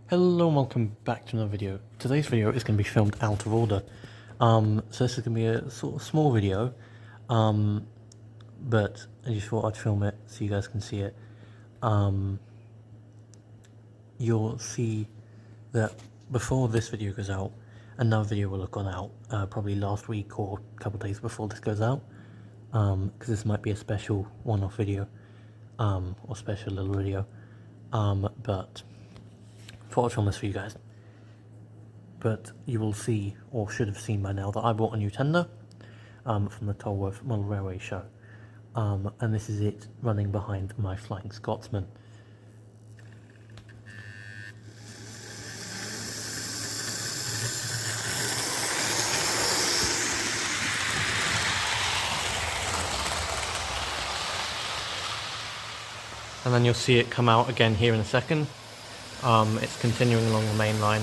Hello and welcome back to another video. Today's video is going to be filmed out of order. So this is going to be a sort of small video, but I just thought I'd film it so you guys can see it. You'll see that before this video goes out, another video will have gone out, probably last week or a couple of days before this goes out, because this might be a special one-off video, or special little video, but thought I'd film this for you guys. But you will see, or should have seen by now, that I bought a new tender from the Tolworth Model Railway show, and this is it running behind my Flying Scotsman. And then you'll see it come out again here in a second. It's continuing along the main line,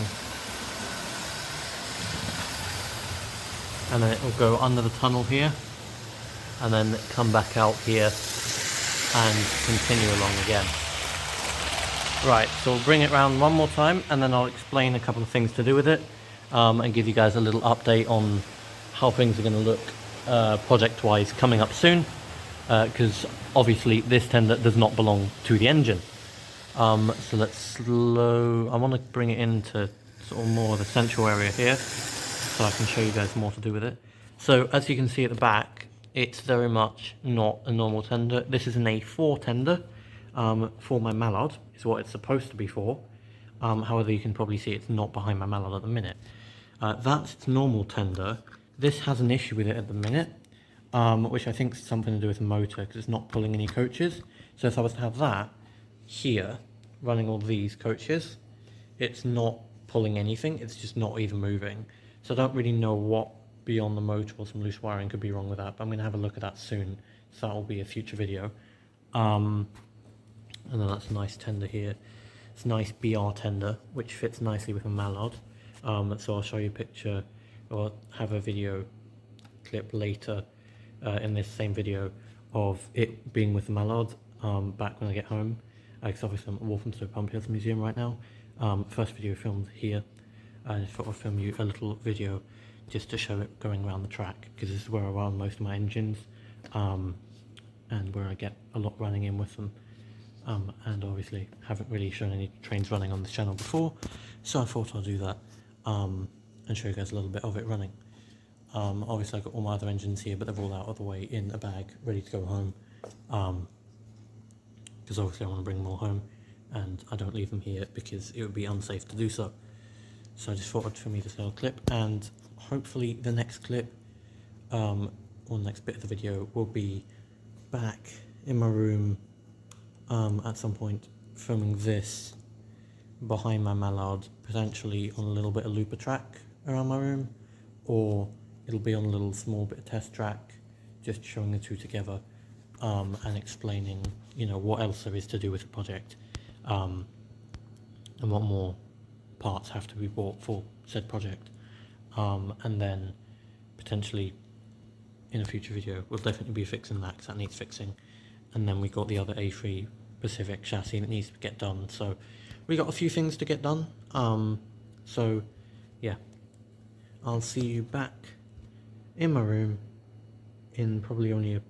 and then it will go under the tunnel here, and then come back out here and continue along again. Right, so we'll bring it round one more time, and then I'll explain a couple of things to do with it, and give you guys a little update on how things are going to look project-wise coming up soon, because obviously this tender does not belong to the engine. So let's I want to bring it into sort of more of the central area here, so I can show you guys more to do with it. So as you can see at the back, it's very much not a normal tender. This is an A4 tender for my mallard, is what it's supposed to be for. However, you can probably see it's not behind my mallard at the minute. That's its normal tender. This has an issue with it at the minute, which I think is something to do with the motor, because it's not pulling any coaches. So if I was to have that here running all these coaches, it's not pulling anything, it's just not even moving. So I don't really know what beyond the motor or some loose wiring could be wrong with that, but I'm going to have a look at that soon, so that will be a future video. And then that's a nice tender here. It's a nice BR tender which fits nicely with a mallard, so I'll show you a picture or have a video clip later in this same video of it being with the mallard back when I get home. Because obviously I'm at Walthamstow Pumphouse Museum right now. First video filmed here. I just thought I'd film you a little video just to show it going around the track, because this is where I run most of my engines, and where I get a lot running in with them. And obviously haven't really shown any trains running on this channel before, so I thought I'll do that and show you guys a little bit of it running. Obviously I've got all my other engines here, but they're all out of the way in a bag, ready to go home. Because obviously I want to bring them all home, and I don't leave them here because it would be unsafe to do so. So I just thought I'd film you this little clip, and hopefully the next clip, or the next bit of the video, will be back in my room at some point, filming this behind my mallard, potentially on a little bit of looper track around my room, or it'll be on a little small bit of test track, just showing the two together. And explaining, you know, what else there is to do with the project, and what more parts have to be bought for said project, and then potentially in a future video we'll definitely be fixing that, because that needs fixing. And then we got the other A3 Pacific chassis that needs to get done, so we got a few things to get done. So yeah, I'll see you back in my room in probably only a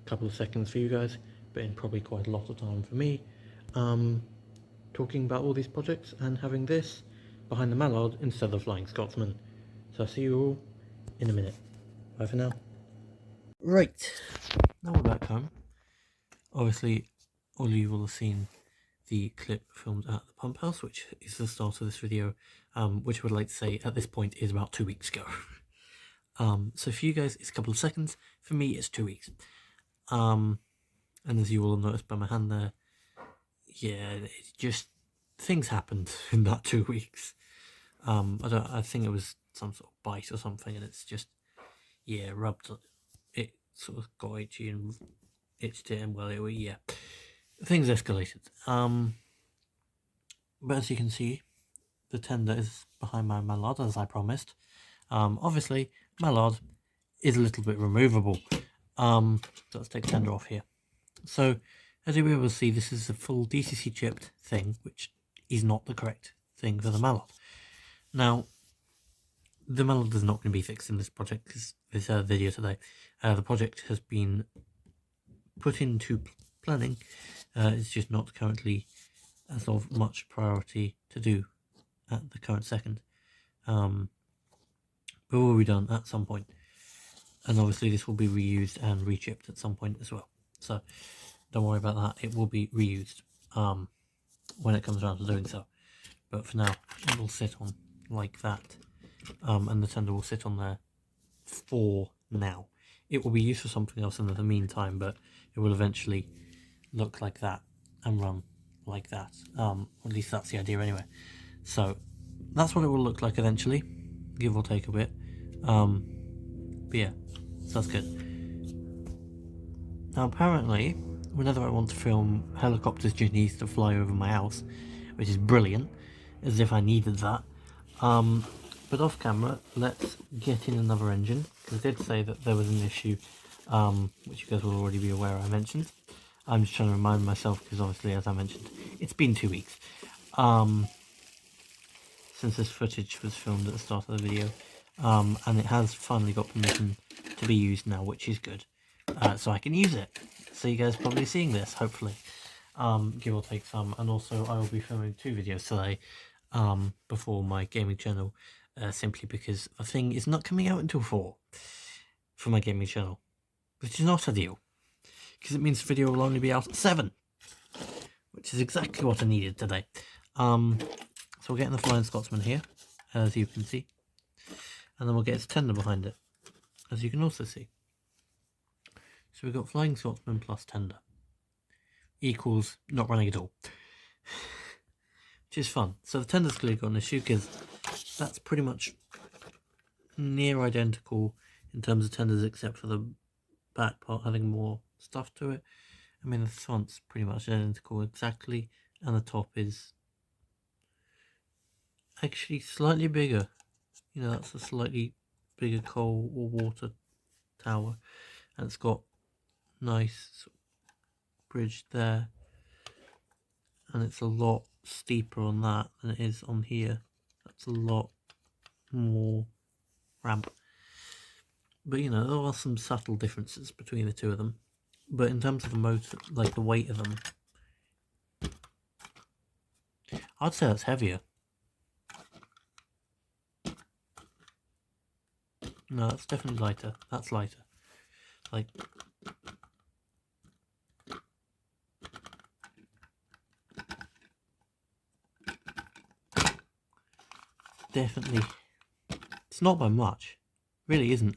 couple of seconds for you guys, but in probably quite a lot of time for me, talking about all these projects and having this behind the mallard instead of Flying Scotsman. So I'll see you all in a minute. Bye for now. Right, now we're back home. Obviously all of you will have seen the clip filmed at the pump house, which is the start of this video, which I would like to say at this point is about 2 weeks ago. So for you guys it's a couple of seconds, for me it's 2 weeks. And as you will have noticed by my hand there, yeah, it's just, things happened in that 2 weeks. I think it was some sort of bite or something, and it's just, yeah, rubbed, it sort of got itchy and itched it, and well, yeah, things escalated. But as you can see, the tender is behind my mallard, as I promised. Obviously, mallard is a little bit removable. So let's take the tender off here. So as you'll be able to see, this is a full DCC chipped thing, which is not the correct thing for the mallet. Now, the mallet is not going to be fixed in this project, because this video today. The project has been put into planning. It's just not currently as of much priority to do at the current second. But will be done at some point. And obviously this will be reused and rechipped at some point as well. So don't worry about that. It will be reused when it comes around to doing so. But for now, it will sit on like that. And the tender will sit on there for now. It will be used for something else in the meantime, but it will eventually look like that and run like that. At least that's the idea anyway. So that's what it will look like eventually, give or take a bit. But yeah, so that's good. Now apparently, whenever I want to film helicopters just needs to fly over my house, which is brilliant, as if I needed that. But off camera, let's get in another engine, because I did say that there was an issue, which you guys will already be aware I mentioned. I'm just trying to remind myself, because obviously, as I mentioned, it's been 2 weeks since this footage was filmed at the start of the video, and it has finally got permission to be used now, which is good, so I can use it. So you guys are probably seeing this, hopefully, give or take some. And also I will be filming 2 videos today before my gaming channel, simply because the thing is not coming out until 4 for my gaming channel, which is not ideal, because it means the video will only be out at 7, which is exactly what I needed today. So we're getting the Flying Scotsman here, as you can see, and then we'll get its tender behind it, as you can also see. So we've got Flying Scotsman plus tender equals not running at all, which is fun. So the tender's clearly got an issue, because that's pretty much near identical in terms of tenders, except for the back part having more stuff to it. I mean, the front's pretty much identical exactly, and the top is actually slightly bigger. You know, that's a slightly bigger coal or water tower, and it's got nice bridge there, and it's a lot steeper on that than it is on here. That's a lot more ramp. But you know, there are some subtle differences between the two of them. But in terms of the motor, like the weight of them, I'd say that's heavier. No, that's definitely lighter. That's lighter. Like, definitely. It's not by much. Really isn't.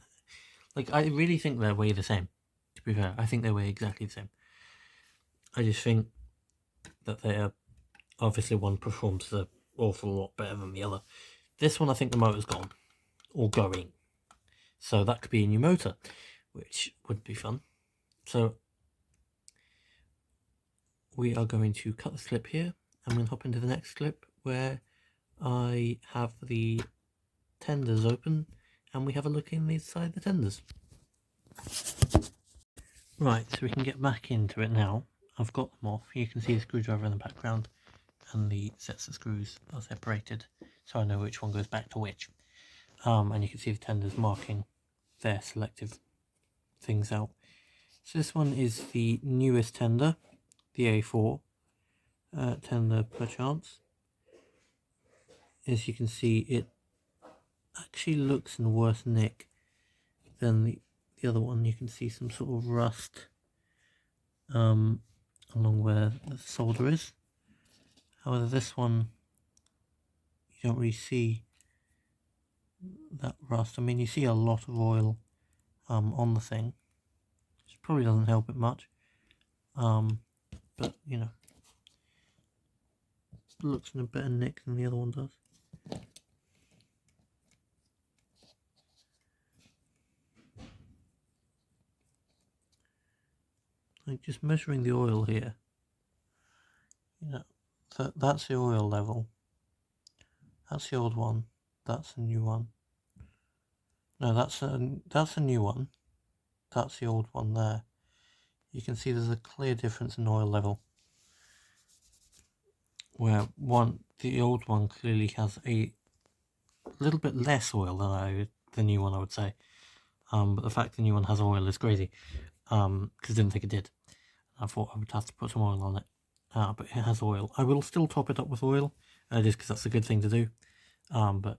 Like, I really think they weigh the same. To be fair, I think they weigh exactly the same. I just think that they are, obviously one performs an awful lot better than the other. This one, I think the motor's gone. Or going. So that could be a new motor, which would be fun. So we are going to cut this clip here, and we'll hop into the next clip where I have the tenders open and we have a look inside the tenders. Right, so we can get back into it now. I've got them off. You can see the screwdriver in the background, and the sets of screws are separated, so I know which one goes back to which. And you can see the tenders marking their selective things out. So this one is the newest tender, the A4 tender perchance. As you can see, it actually looks in worse nick than the other one. You can see some sort of rust along where the solder is. However, this one, you don't really see that rust. I mean, you see a lot of oil on the thing, which probably doesn't help it much, but you know, it looks in a better nick than the other one does. Like, just measuring the oil here, you know, that's the oil level. That's the old one. That's the new one. No, that's a new one. That's the old one there. You can see there's a clear difference in oil level. where the old one clearly has a little bit less oil than the new one, I would say. But the fact the new one has oil is crazy, because I didn't think it did. I thought I would have to put some oil on it, but it has oil. I will still top it up with oil, just because that's a good thing to do. But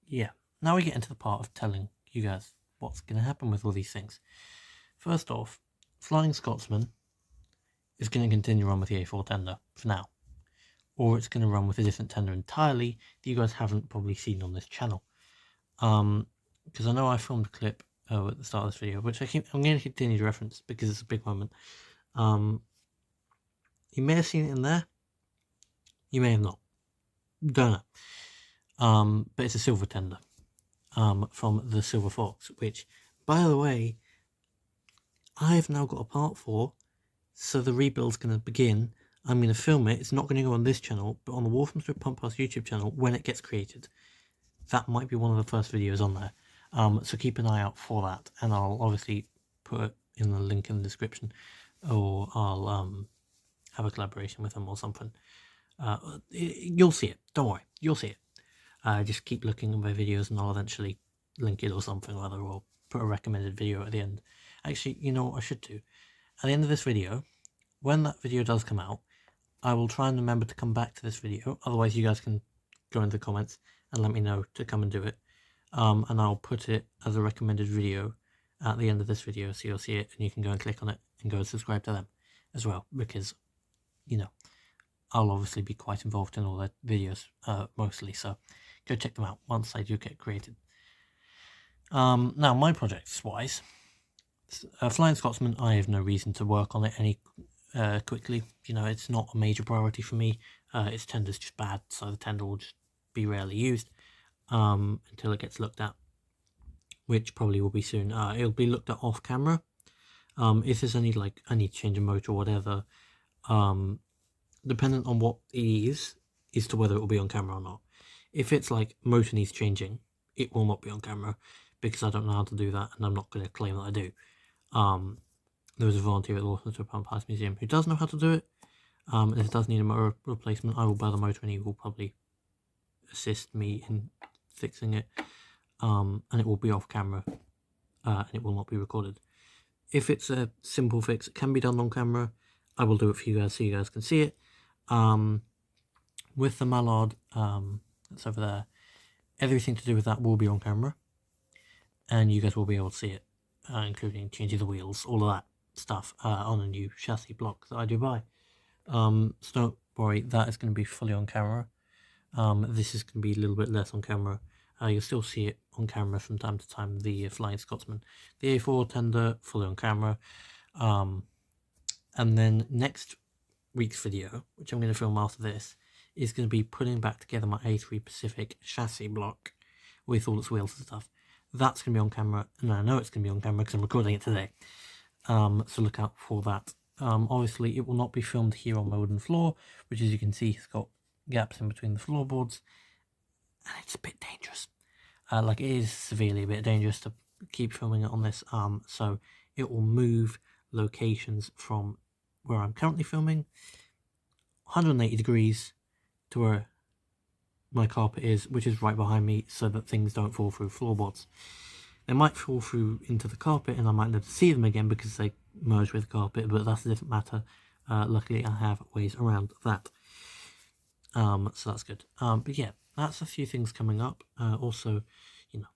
yeah, now we get into the part of telling you guys what's going to happen with all these things. First off, Flying Scotsman is going to continue on with the A4 tender for now, or it's going to run with a different tender entirely that you guys haven't probably seen on this channel. Because I know I filmed a clip at the start of this video, which I'm going to continue to reference because it's a big moment. You may have seen it in there, you may have not, don't know. But it's a silver tender from the Silver Fox, which, by the way, I've now got a part for, so the rebuild's going to begin. I'm going to film it. It's not going to go on this channel, but on the Walthamstow Pumphouse YouTube channel when it gets created. That might be one of the first videos on there. So keep an eye out for that, and I'll obviously put it in the link in the description, or I'll have a collaboration with them or something. You'll see it. Don't worry, you'll see it. Just keep looking at my videos, and I'll eventually link it or something or other, or put a recommended video at the end. Actually, you know what I should do? At the end of this video, when that video does come out, I will try and remember to come back to this video. Otherwise, you guys can go into the comments and let me know to come and do it. And I'll put it as a recommended video at the end of this video, so you'll see it and you can go and click on it and go and subscribe to them as well, because, you know, I'll obviously be quite involved in all their videos, mostly, so go check them out once they do get created. Now, my projects-wise, Flying Scotsman, I have no reason to work on it any quickly. You know, it's not a major priority for me. Its tender's just bad, so the tender will just be rarely used until it gets looked at, which probably will be soon. It'll be looked at off camera. If there's any, like, I need to change a motor or whatever, dependent on what it is to whether it will be on camera or not. If it's like motor needs changing, it will not be on camera, because I don't know how to do that, and I'm not going to claim that I do. There was a volunteer at the Walthamstow Pumphouse Museum who does know how to do it, and if it does need a motor replacement, I will buy the motor and he will probably assist me in fixing it, and it will be off camera, and it will not be recorded. If it's a simple fix, it can be done on camera, I will do it for you guys so you guys can see it. With the mallard that's over there, everything to do with that will be on camera, and you guys will be able to see it, including changing the wheels, all of that stuff, on a new chassis block that I do buy. So don't worry, that is going to be fully on camera. This is going to be a little bit less on camera. You'll still see it on camera from time to time, the Flying Scotsman. The A4 tender, fully on camera. And then next week's video, which I'm going to film after this, is going to be putting back together my A3 Pacific chassis block with all its wheels and stuff. That's going to be on camera, and I know it's going to be on camera because I'm recording it today. So look out for that. Obviously, it will not be filmed here on my wooden floor, which, as you can see, has got gaps in between the floorboards, and it's a bit dangerous. Like, it is severely a bit dangerous to keep filming it on this. So it will move locations from where I'm currently filming 180 degrees to where my carpet is, which is right behind me, so that things don't fall through floorboards. They might fall through into the carpet and I might never see them again because they merge with the carpet, but that's a different matter. Luckily I have ways around that. So that's good. But yeah, that's a few things coming up. Also, you know,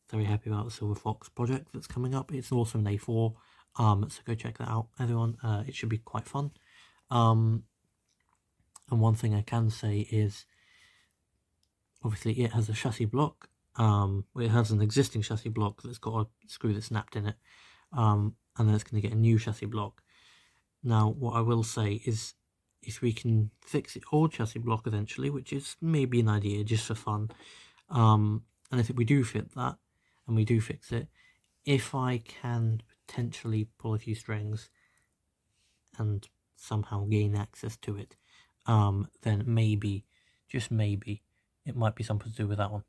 very happy about the Silver Fox project that's coming up. It's also an A4, so go check that out, everyone. It should be quite fun. And one thing I can say is, obviously it has a chassis block. It has an existing chassis block that's got a screw that's snapped in it, and then it's going to get a new chassis block. Now, what I will say is, if we can fix the old chassis block eventually, which is maybe an idea just for fun, and if we do fit that, and we do fix it, if I can potentially pull a few strings and somehow gain access to it, then maybe, just maybe, it might be something to do with that one.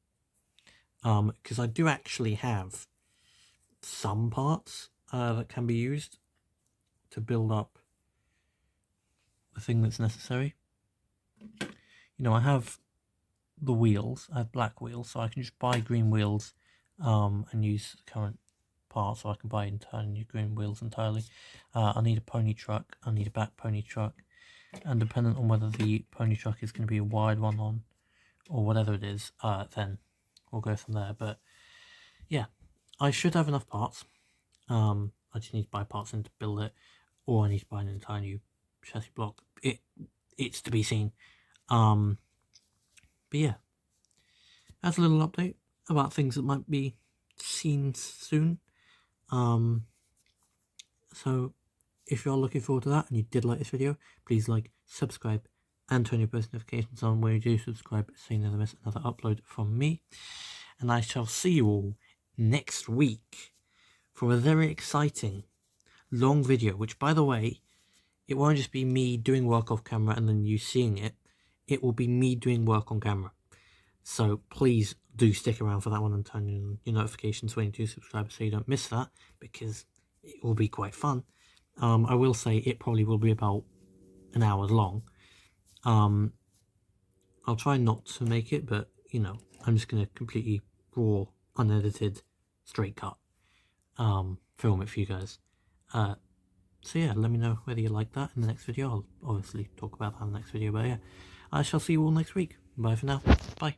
Because I do actually have some parts that can be used to build up the thing that's necessary. you know, I have the wheels, I have black wheels, so I can just buy green wheels and use the current part, so I can buy entirely green wheels entirely. I need a pony truck, I need a back pony truck, and depending on whether the pony truck is going to be a wide one on, or whatever it is, then we'll go from there. But yeah, I should have enough parts. I just need to buy parts in to build it, or I need to buy an entire new chassis block. It's to be seen. But yeah, that's a little update about things that might be seen soon. So if you're looking forward to that and you did like this video, please like, subscribe, and turn your post notifications on where you do subscribe so you never miss another upload from me. And I shall see you all next week for a very exciting long video, which, by the way, it won't just be me doing work off camera and then you seeing it. It will be me doing work on camera. So please do stick around for that one and turn on your notifications when you do subscribe so you don't miss that, because it will be quite fun. I will say it probably will be about an hour long. I'll try not to make it, but, you know, I'm just going to completely raw, unedited, straight cut film it for you guys. So yeah, let me know whether you like that in the next video. I'll obviously talk about that in the next video, but yeah, I shall see you all next week. Bye for now. Bye.